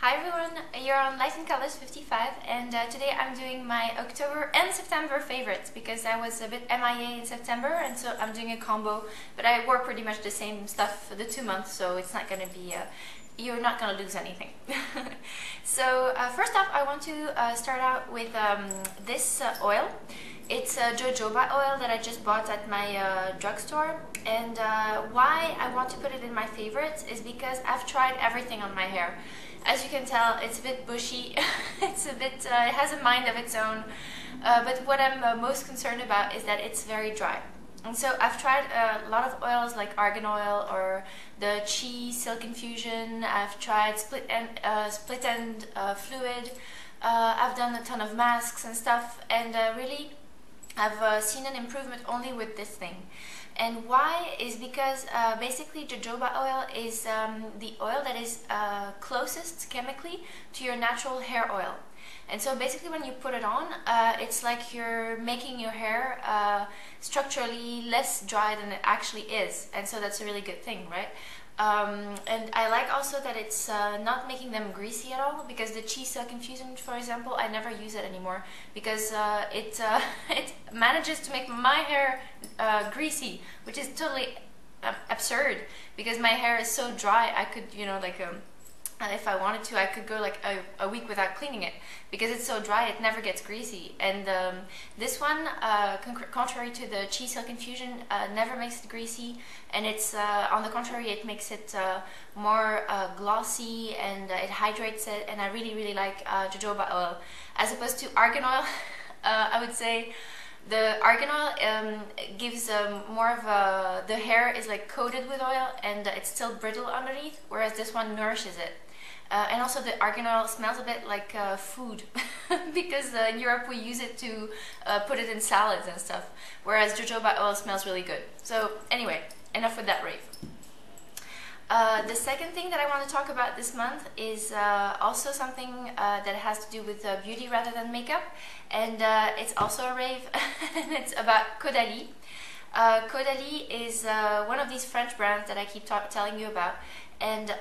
Hi everyone, you're on Light and Colors 55 and today I'm doing my October and September favorites because I was a bit MIA in September and so I'm doing a combo, but I wore pretty much the same stuff for the 2 months, so it's not going to be, you're not going to lose anything. So first off I want to start out with this oil. It's a jojoba oil that I just bought at my drugstore, and why I want to put it in my favorites is because I've tried everything on my hair. As you can tell, it's a bit bushy, it's a bit, it has a mind of its own, but what I'm most concerned about is that it's very dry. And so I've tried a lot of oils like argan oil or the Chi Silk Infusion. I've tried split end fluid. I've done a ton of masks and stuff, and really I've seen an improvement only with this thing. And why is because basically jojoba oil is the oil that is closest chemically to your natural hair oil. And so basically when you put it on, it's like you're making your hair structurally less dry than it actually is. And so that's a really good thing, right? And I like also that it's not making them greasy at all, because the Chi Silk Infusion, for example, I never use it anymore because it manages to make my hair greasy, which is totally absurd because my hair is so dry. I could, you know, like if I wanted to, I could go like a week without cleaning it because it's so dry it never gets greasy. And this one, contrary to the Chi Silk Infusion, never makes it greasy, and it's on the contrary, it makes it more glossy, and it hydrates it. And I really like jojoba oil as opposed to argan oil. I would say the argan oil gives more of a, the hair is like coated with oil and it's still brittle underneath, whereas this one nourishes it. And also the argan oil smells a bit like food because in Europe we use it to put it in salads and stuff, whereas jojoba oil smells really good. So anyway, enough with that rave. The second thing that I want to talk about this month is also something that has to do with beauty rather than makeup, and it's also a rave, and it's about Caudalie. Caudalie is one of these French brands that I keep telling you about, and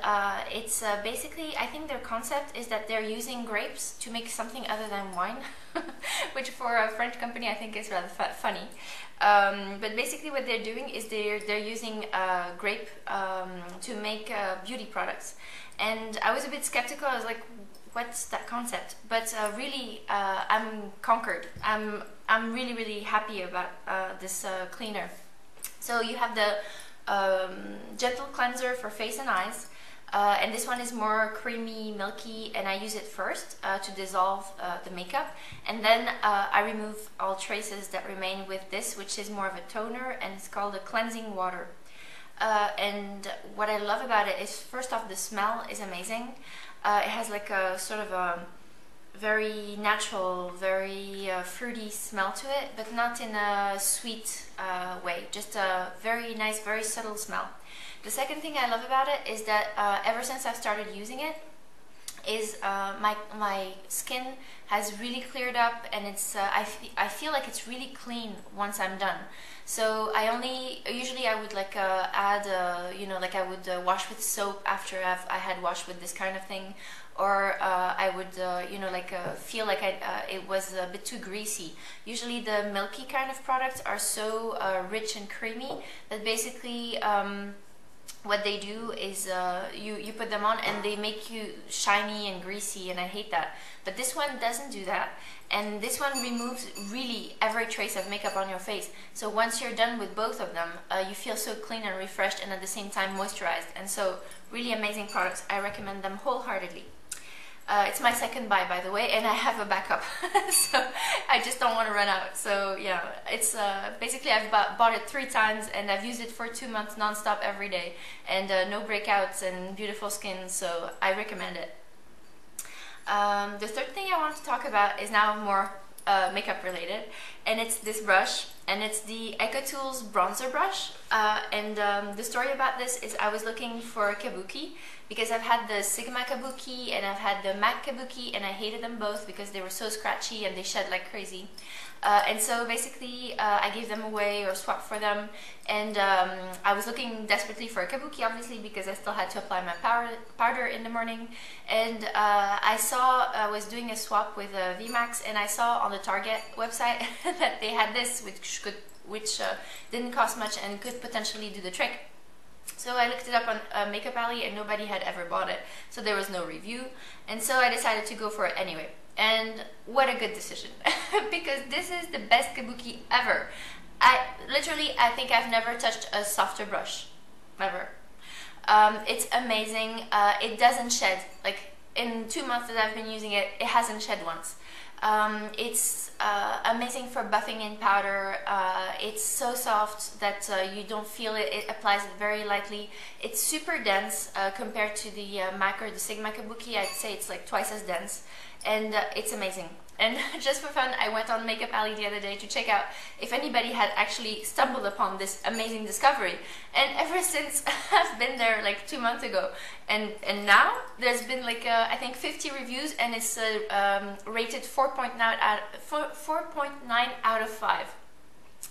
it's basically, I think their concept is that they're using grapes to make something other than wine, which for a French company I think is rather funny. But basically what they're doing is they're using grape to make beauty products, and I was a bit skeptical. I was like, what's that concept? But really I'm conquered. I'm really happy about this cleaner. So you have the gentle cleanser for face and eyes, and this one is more creamy, milky, and I use it first to dissolve the makeup, and then I remove all traces that remain with this, which is more of a toner, and it's called a cleansing water. And what I love about it is, first off, the smell is amazing. It has like a sort of a very natural, very fruity smell to it, but not in a sweet way, just a very nice, very subtle smell. The second thing I love about it is that ever since I've started using it, is my skin has really cleared up, and it's I feel like it's really clean once I'm done. So usually I would like add you know, like I would wash with soap after I had washed with this kind of thing, or I would you know, like feel like it was a bit too greasy. Usually the milky kind of products are so rich and creamy that basically what they do is you put them on and they make you shiny and greasy, and I hate that. But this one doesn't do that, and this one removes really every trace of makeup on your face. So once you're done with both of them, you feel so clean and refreshed, and at the same time moisturized. And so really amazing products. I recommend them wholeheartedly. It's my second buy, by the way, and I have a backup, so I just don't want to run out. So yeah, it's basically I've bought it 3 times, and I've used it for 2 months non-stop every day, and no breakouts and beautiful skin, so I recommend it. The third thing I want to talk about is now more makeup related, and it's this brush. and it's the Ecotools bronzer brush. The story about this is I was looking for a kabuki because I've had the Sigma kabuki and I've had the MAC kabuki, and I hated them both because they were so scratchy and they shed like crazy. And so basically I gave them away or swapped for them, and I was looking desperately for a kabuki, obviously, because I still had to apply my powder in the morning. And I was doing a swap with VMAX, and I saw on the Target website that they had this, which didn't cost much and could potentially do the trick. So I looked it up on Makeup Alley, and nobody had ever bought it, so there was no review, and so I decided to go for it anyway. And what a good decision, because this is the best kabuki ever. I think I've never touched a softer brush, ever. It's amazing. It doesn't shed. Like, in 2 months that I've been using it, it hasn't shed once. It's amazing for buffing in powder. It's so soft that you don't feel it. It applies it very lightly. It's super dense compared to the MAC or the Sigma kabuki. I'd say it's like twice as dense, and it's amazing. And just for fun, I went on Makeup Alley the other day to check out if anybody had actually stumbled upon this amazing discovery. And ever since, I've been there like 2 months ago. And now, there's been like, I think 50 reviews, and it's rated 4.9 out of 5.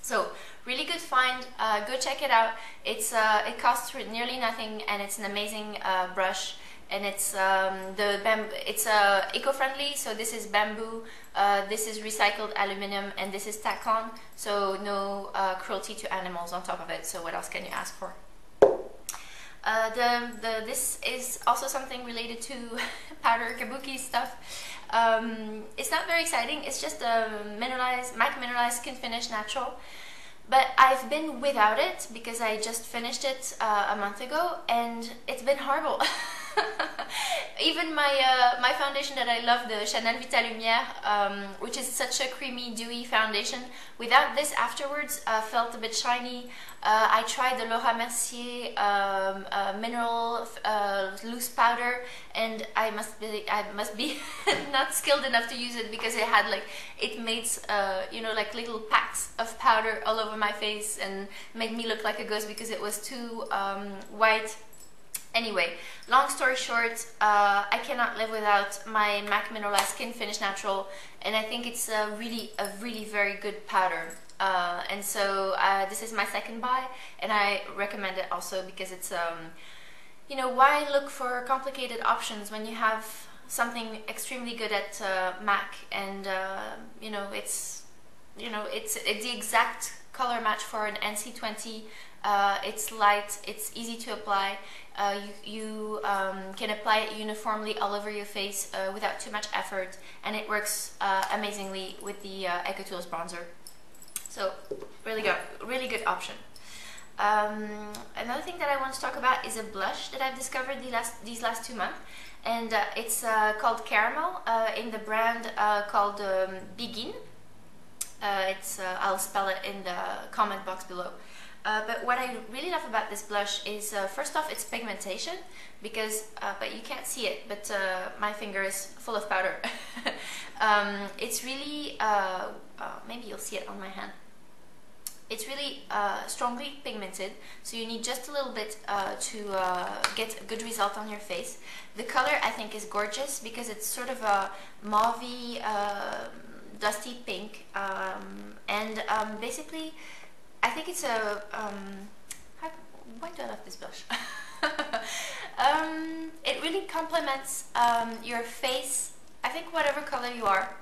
So, really good find. Go check it out. It costs nearly nothing, and it's an amazing brush. And it's eco-friendly, so this is bamboo, this is recycled aluminum, and this is tack-on, so no cruelty to animals on top of it. So what else can you ask for? This is also something related to powder kabuki stuff. It's not very exciting. It's just a MAC Mineralize Skin Finish Natural. But I've been without it because I just finished it a month ago, and it's been horrible. Even my foundation that I love, the Chanel Vita Lumière, which is such a creamy, dewy foundation, without this afterwards felt a bit shiny. I tried the Laura Mercier mineral loose powder, and I must be not skilled enough to use it because it made you know, like little packs of powder all over my face and made me look like a ghost because it was too white. Anyway, long story short, I cannot live without my MAC Mineralize Skin Finish Natural, and I think it's a really very good powder. And so this is my second buy, and I recommend it also because it's, you know, why look for complicated options when you have something extremely good at MAC, and you know, it's the exact color match for an NC20. It's light, it's easy to apply. You can apply it uniformly all over your face without too much effort, and it works amazingly with the Ecotools bronzer. So really good option. Another thing that I want to talk about is a blush that I've discovered these last 2 months, and it's called Caramel in the brand called Biguine. I'll spell it in the comment box below. But what I really love about this blush is, first off, its pigmentation, because, but you can't see it, but my finger is full of powder. It's really, maybe you'll see it on my hand. It's really strongly pigmented, so you need just a little bit to get a good result on your face. The color, I think, is gorgeous because it's sort of a mauvey, dusty pink, and basically, I think it's a, why do I love this blush? It really complements your face. I think whatever color you are,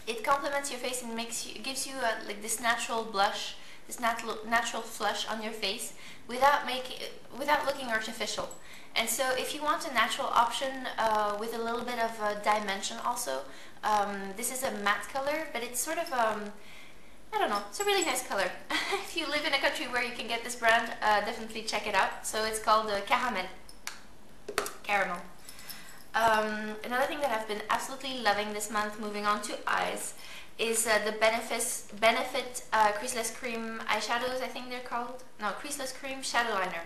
it complements your face and gives you like this natural blush, this natural flush on your face without looking artificial. And so if you want a natural option with a little bit of dimension also, this is a matte color, but it's sort of I don't know, it's a really nice color. If you live in a country where you can get this brand, definitely check it out. So it's called Caramel. Another thing that I've been absolutely loving this month, moving on to eyes, is the Benefit Creaseless Cream eyeshadows, I think they're called. No, Creaseless Cream Shadow Liner.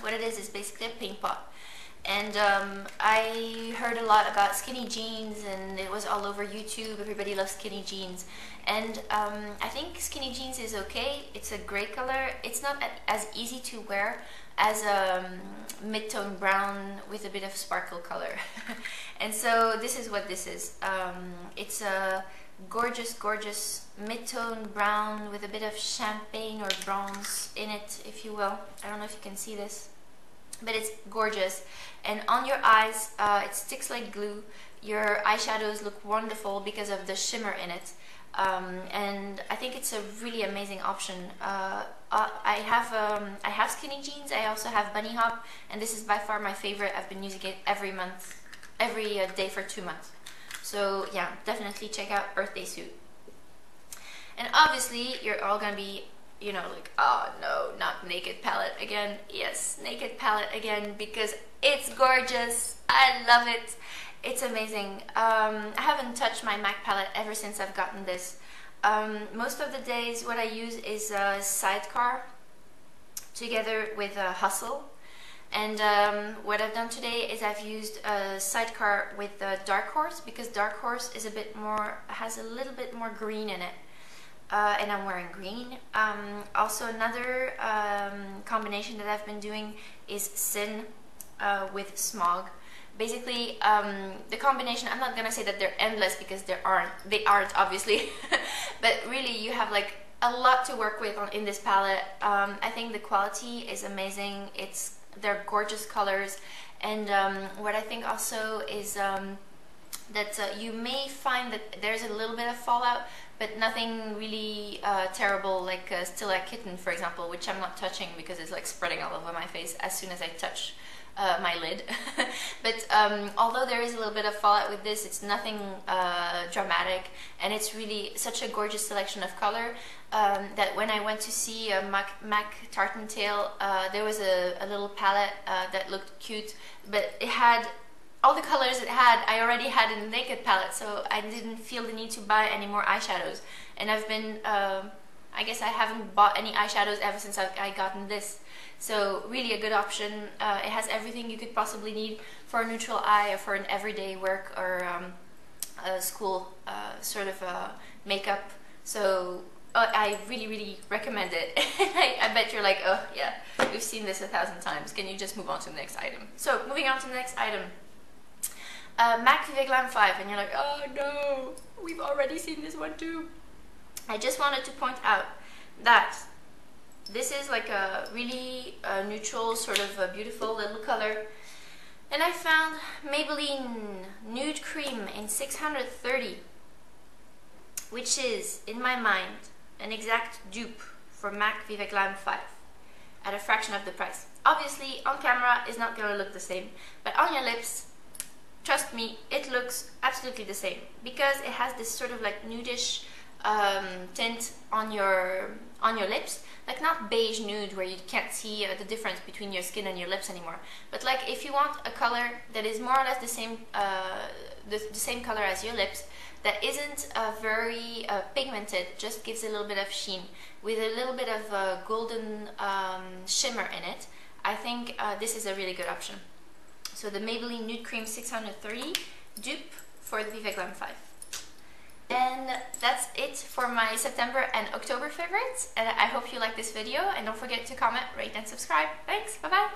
What it is basically a pink pot. And I heard a lot about skinny jeans, and it was all over YouTube. Everybody loves skinny jeans, and I think skinny jeans is okay. It's a gray color. It's not as easy to wear as a mid-tone brown with a bit of sparkle color. And so this is what this is. It's a gorgeous mid-tone brown with a bit of champagne or bronze in it, if you will. I don't know if you can see this, but it's gorgeous. And on your eyes, it sticks like glue. Your eyeshadows look wonderful because of the shimmer in it. And I think it's a really amazing option. I have skinny jeans. I also have bunny hop, and this is by far my favorite. I've been using it every month, every day for 2 months. So yeah, definitely check out Birthday Suit. And obviously, you're all gonna be, you know, like, oh no, not Naked palette again. Yes, Naked palette again, because it's gorgeous. I love it. It's amazing. I haven't touched my MAC palette ever since I've gotten this. Most of the days what I use is Sidecar together with Hustle. And what I've done today is I've used Sidecar with Dark Horse, because Dark Horse is a bit more, has a little bit more green in it. And I'm wearing green. Also another combination that I've been doing is Sin with Smog. Basically, the combination, I'm not gonna say that they're endless because they aren't obviously, but really you have like a lot to work with in this palette. I think the quality is amazing. They're gorgeous colors, and what I think also is that you may find that there's a little bit of fallout, but nothing really terrible, like Still a Kitten, for example, which I'm not touching because it's like spreading all over my face as soon as I touch my lid. But although there is a little bit of fallout with this, it's nothing dramatic, and it's really such a gorgeous selection of color that when I went to see MAC Tartan Tail, there was a little palette that looked cute, but it had all the colors it had, I already had in the Naked palette, so I didn't feel the need to buy any more eyeshadows. And I've been, I guess I haven't bought any eyeshadows ever since I gotten this. So really a good option. It has everything you could possibly need for a neutral eye or for an everyday work or a school sort of makeup. So I really recommend it. I bet you're like, oh yeah, we've seen this 1,000 times. Can you just move on to the next item? So moving on to the next item. MAC Viva Glam 5, and you're like, oh no, we've already seen this one too. I just wanted to point out that this is like a really neutral, sort of a beautiful little color. And I found Maybelline Nude Cream in 630, which is, in my mind, an exact dupe for MAC Viva Glam 5 at a fraction of the price. Obviously, on camera, it's not going to look the same, but on your lips, trust me, it looks absolutely the same, because it has this sort of like nudish tint on your lips, like not beige nude where you can't see the difference between your skin and your lips anymore, but like if you want a color that is more or less the same color as your lips, that isn't very pigmented, just gives a little bit of sheen with a little bit of golden shimmer in it, I think this is a really good option. So the Maybelline Nude Cream 630 dupe for the Viva Glam 5. And that's it for my September and October favorites. And I hope you like this video. And don't forget to comment, rate, and subscribe. Thanks. Bye-bye.